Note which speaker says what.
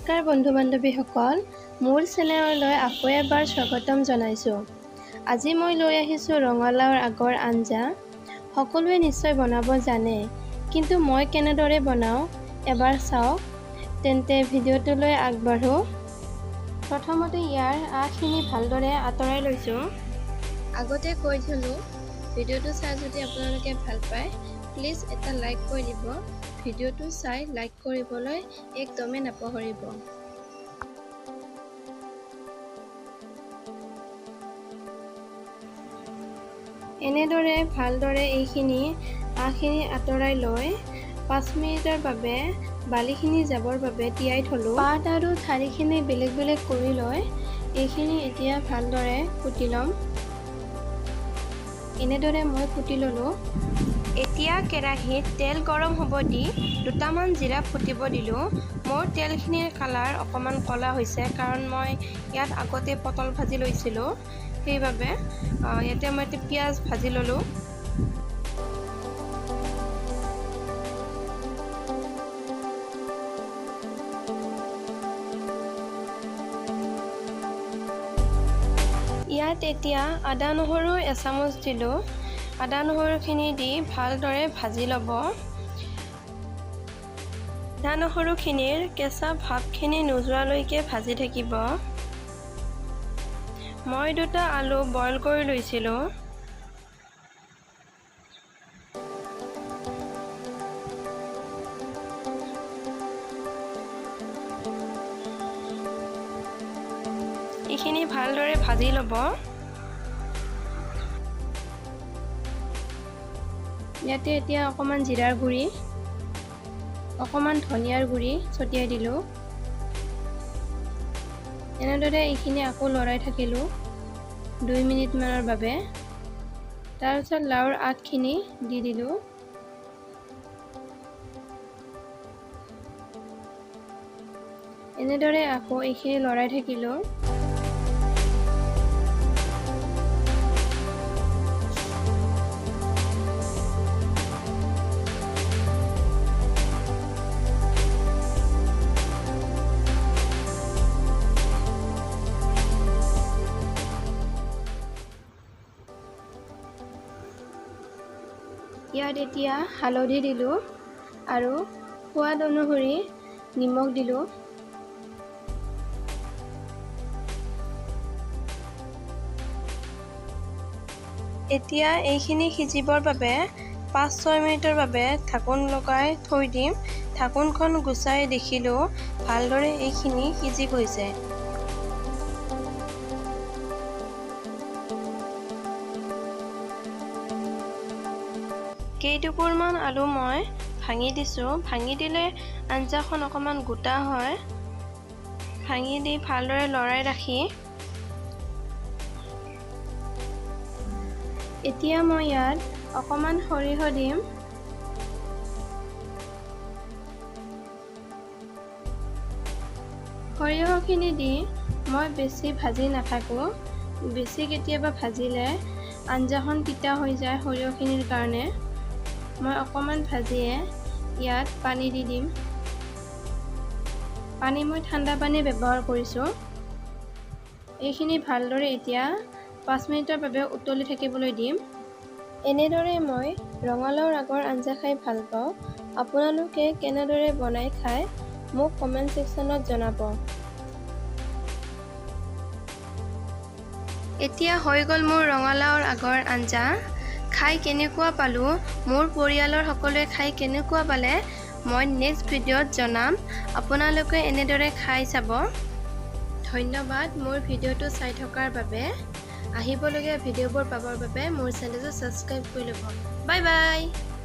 Speaker 1: নমস্কাৰ বন্ধু-বান্ধৱীসকল, মোৰ চেনেললৈ আকৌ এবাৰ স্বাগতম জনাইছোঁ। আজি মই লৈ আহিছোঁ ৰঙালাওৰ আগৰ আঞ্জা। সকলোৱে নিশ্চয় বনাব জানে, কিন্তু মই কেনেদৰে বনাওঁ এবাৰ চাওক। তেন্তে ভিডিঅ'টোলৈ আগবাঢ়ো। প্ৰথমতে ইয়াৰ আঁহখিনি ভালদৰে আঁতৰাই লৈছোঁ। আগতে কৈ থলোঁ, ভিডিঅ'টো চাই যদি আপোনালোকে ভাল পায়, প্লিজ এটা লাইক কৰি দিব। ভিডিঅ'টো চাই লাইক কৰিবলৈ একদমেই নাপাহৰিব। এনেদৰে ভালদৰে এইখিনি আঁহখিনি আঁতৰাই লৈ 5 মিনিটৰ বাবে বালিখিনি যাবৰ বাবে তিয়াই থলোঁ। পাত আৰু ঠাৰিখিনি বেলেগ বেলেগ কৰি লৈ এইখিনি এতিয়া ভালদৰে কুটি ল'ম। এনেদৰে মই কুটি ল'লোঁ। এতিয়া কেৰাহীত তেল গৰম হ'ব দি দুটামান জিৰা ফুটিব দিলোঁ। মোৰ তেলখিনিৰ কালাৰ অকণমান ক'লা হৈছে, কাৰণ মই ইয়াত আগতে পটল ভাজি লৈছিলোঁ। সেইবাবে ইয়াতে মই পিঁয়াজ ভাজি ল'লোঁ। ইয়াত এতিয়া আদা নহৰু এচামুচ দিলোঁ। আদা নহৰুখিনি দি ভালদৰে ভাজি ল'ব। আদা নহৰুখিনিৰ কেঁচা ভাপখিনি নোযোৱালৈকে ভাজি থাকিব। মই 2টা আলু বইল কৰি লৈছিলোঁ। এইখিনি ভালদৰে ভাজি ল'ব। ইয়াতে এতিয়া অকণমান জিৰাৰ গুড়ি, অকণমান ধনিয়াৰ গুড়ি ছটিয়াই দিলোঁ। এনেদৰে এইখিনি আকৌ লৰাই থাকিলোঁ 2 মিনিটমানৰ বাবে। তাৰপিছত লাওৰ আগখিনি দি দিলোঁ। এনেদৰে আকৌ এইখিনি লৰাই থাকিলোঁ। ইয়াত এতিয়া হালধি দিলোঁ আৰু সোৱাদ অনুসৰি নিমখ দিলোঁ। এতিয়া এইখিনি সিজিবৰ বাবে 5-6 মিনিটৰ বাবে ঢাকোন লগাই থৈ দিম। ঢাকোনখন গুচাই দেখিলোঁ ভালদৰে এইখিনি সিজি গৈছে। কেইটুকুৰমান আলু মই ভাঙি দিছোঁ। ভাঙি দিলে আঞ্জাখন অকণমান গোটা হয়। ভাঙি দি ভালদৰে লৰাই ৰাখি এতিয়া মই ইয়াত অকণমান সৰিয়হ দিম। সৰিয়হখিনি দি মই বেছি ভাজি নাথাকোঁ। বেছি কেতিয়াবা ভাজিলে আঞ্জাখন তিতা হৈ যায় সৰিয়হখিনিৰ কাৰণে। মই অকণমান ভাজিয়ে ইয়াত পানী দি দিম। পানী মই ঠাণ্ডা পানী ব্যৱহাৰ কৰিছোঁ। এইখিনি ভালদৰে এতিয়া 5 মিনিটৰ বাবে উতলি থাকিবলৈ দিম। এনেদৰে মই ৰঙালাওৰ আগৰ আঞ্জা খাই ভাল পাওঁ। আপোনালোকে কেনেদৰে বনাই খায় মোক কমেণ্ট ছেকশ্যনত জনাব। এতিয়া হৈ গ'ল মোৰ ৰঙালাওৰ আগৰ আঞ্জা। খাই কেনেকুৱা পালোঁ, মোৰ পৰিয়ালৰ সকলোৱে খাই কেনেকুৱা পালে মই নেক্সট ভিডিঅ'ত জনাম। আপোনালোকে এনেদৰে খাই চাব। ধন্যবাদ মোৰ ভিডিঅ'টো চাই থকাৰ বাবে। আহিবলগীয়া ভিডিঅ'বোৰ পাবৰ বাবে মোৰ চেনেলটো ছাবস্ক্ৰাইব কৰি ল'ব। Bye bye.